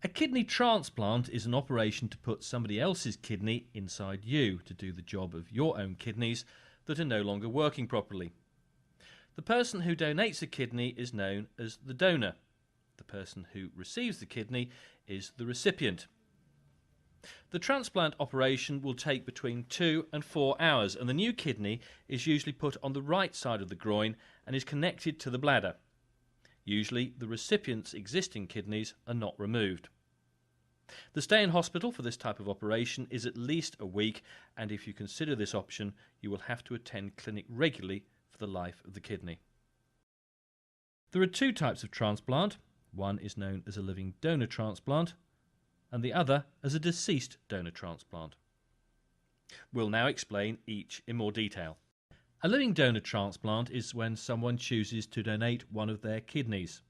A kidney transplant is an operation to put somebody else's kidney inside you to do the job of your own kidneys that are no longer working properly. The person who donates a kidney is known as the donor. The person who receives the kidney is the recipient. The transplant operation will take between 2 and 4 hours, and the new kidney is usually put on the right side of the groin and is connected to the bladder. Usually the recipient's existing kidneys are not removed. The stay in hospital for this type of operation is at least a week, and if you consider this option, you will have to attend clinic regularly for the life of the kidney. There are two types of transplant. One is known as a living donor transplant, and the other as a deceased donor transplant. We'll now explain each in more detail. A living donor transplant is when someone chooses to donate one of their kidneys.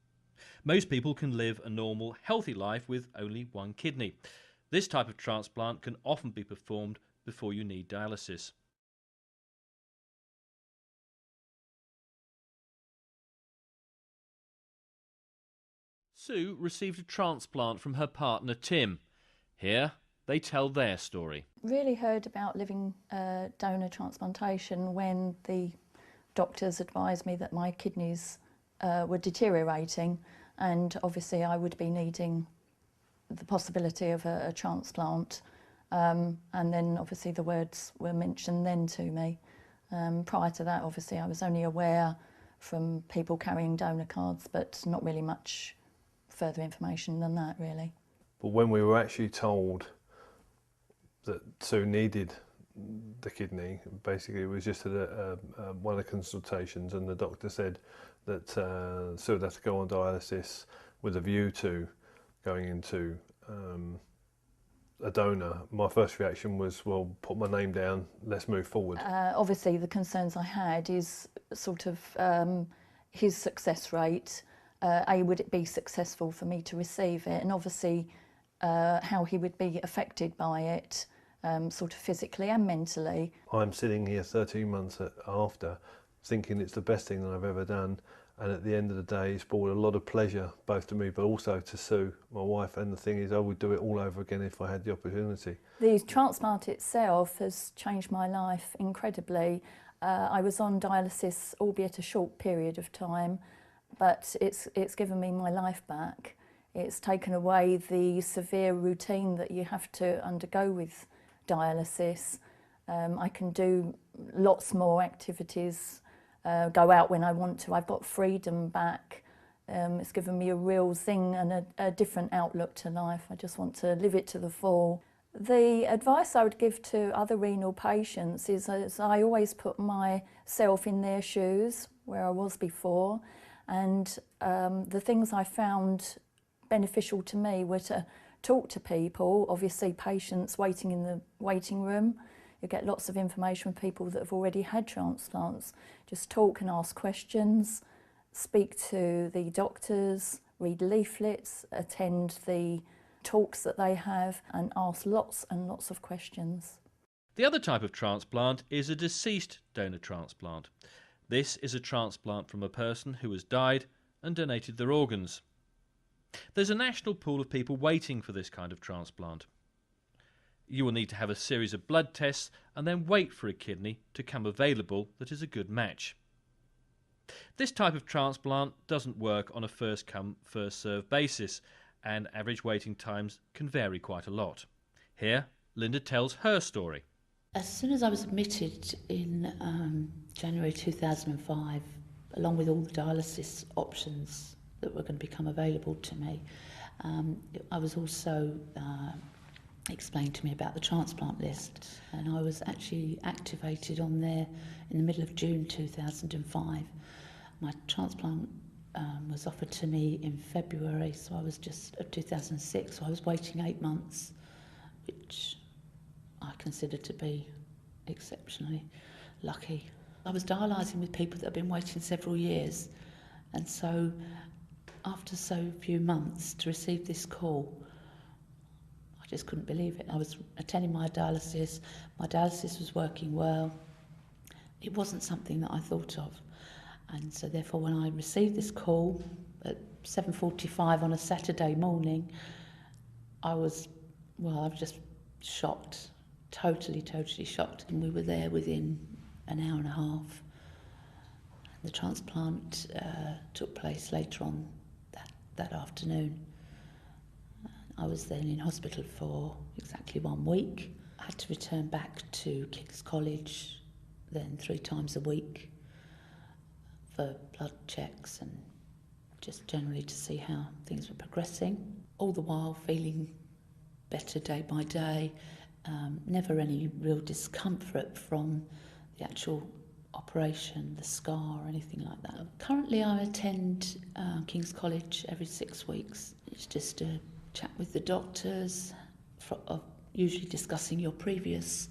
Most people can live a normal, healthy life with only one kidney. This type of transplant can often be performed before you need dialysis. Sue received a transplant from her partner Tim. Here they tell their story. Really heard about living donor transplantation when the doctors advised me that my kidneys were deteriorating, and obviously I would be needing the possibility of a transplant, and then obviously the words were mentioned then to me. Prior to that, obviously I was only aware from people carrying donor cards, but not really much further information than that really. But when we were actually told that Sue needed the kidney, basically it was just at one of the consultations, and the doctor said that Sue would have to go on dialysis with a view to going into a donor. My first reaction was, well, put my name down, let's move forward. Obviously the concerns I had is sort of his success rate. Would it be successful for me to receive it, and obviously how he would be affected by it, sort of physically and mentally. I'm sitting here 13 months after thinking it's the best thing that I've ever done, and at the end of the day it's brought a lot of pleasure both to me but also to Sue, my wife, and the thing is I would do it all over again if I had the opportunity. The transplant itself has changed my life incredibly. I was on dialysis, albeit a short period of time, but it's given me my life back. It's taken away the severe routine that you have to undergo with dialysis. I can do lots more activities, go out when I want to. I've got freedom back. It's given me a real zing and a different outlook to life. I just want to live it to the full. The advice I would give to other renal patients is I always put myself in their shoes, where I was before, and the things I found beneficial to me were to talk to people, obviously patients waiting in the waiting room. You get lots of information from people that have already had transplants. Just talk and ask questions, speak to the doctors, read leaflets, attend the talks that they have, and ask lots and lots of questions. The other type of transplant is a deceased donor transplant. This is a transplant from a person who has died and donated their organs. There's a national pool of people waiting for this kind of transplant. You will need to have a series of blood tests and then wait for a kidney to come available that is a good match. This type of transplant doesn't work on a first come, first served basis, and average waiting times can vary quite a lot. Here, Linda tells her story. As soon as I was admitted in January 2005, along with all the dialysis options that were going to become available to me, I was also explained to me about the transplant list, and I was actually activated on there in the middle of June 2005. My transplant was offered to me in February, so I was just of 2006, so I was waiting 8 months, which I consider to be exceptionally lucky. I was dialysing with people that have been waiting several years, and so after so few months to receive this call, I just couldn't believe it. I was attending my dialysis was working well. It wasn't something that I thought of, and so therefore when I received this call at 7:45 on a Saturday morning, I was just shocked, totally shocked. And we were there within an hour and a half. The transplant took place later on that afternoon. I was then in hospital for exactly 1 week. I had to return back to King's College then 3 times a week for blood checks and just generally to see how things were progressing. All the while feeling better day by day, never any real discomfort from the actual operation, the scar or anything like that. Currently I attend King's College every 6 weeks. It's just a chat with the doctors, usually discussing your previous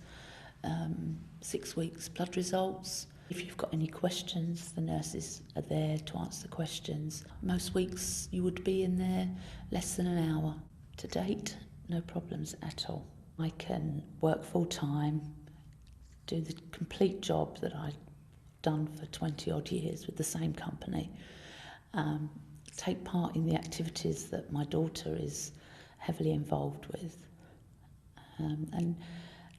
6 weeks blood results. If you've got any questions, the nurses are there to answer the questions. Most weeks you would be in there less than an hour. To date, no problems at all. I can work full time, do the complete job that I've done for 20 odd years with the same company, take part in the activities that my daughter is heavily involved with, and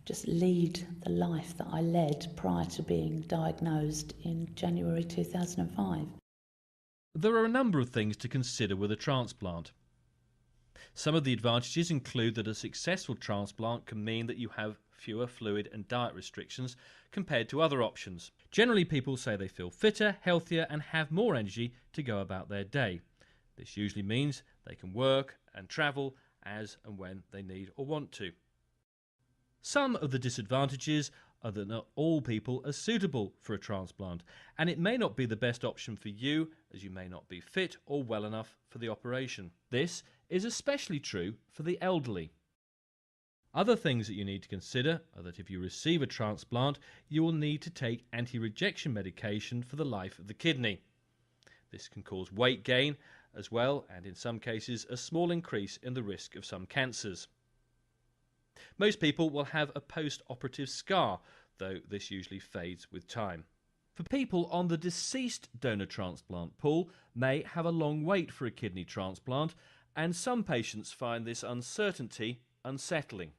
just lead the life that I led prior to being diagnosed in January 2005. There are a number of things to consider with a transplant. Some of the advantages include that a successful transplant can mean that you have fewer fluid and diet restrictions compared to other options. Generally, people say they feel fitter, healthier and have more energy to go about their day. This usually means they can work and travel as and when they need or want to. Some of the disadvantages are that not all people are suitable for a transplant, and it may not be the best option for you as you may not be fit or well enough for the operation. This is especially true for the elderly. Other things that you need to consider are that if you receive a transplant, you will need to take anti-rejection medication for the life of the kidney. This can cause weight gain as well, and in some cases a small increase in the risk of some cancers. Most people will have a post-operative scar, though this usually fades with time. For people on the deceased donor transplant pool may have a long wait for a kidney transplant, and some patients find this uncertainty unsettling.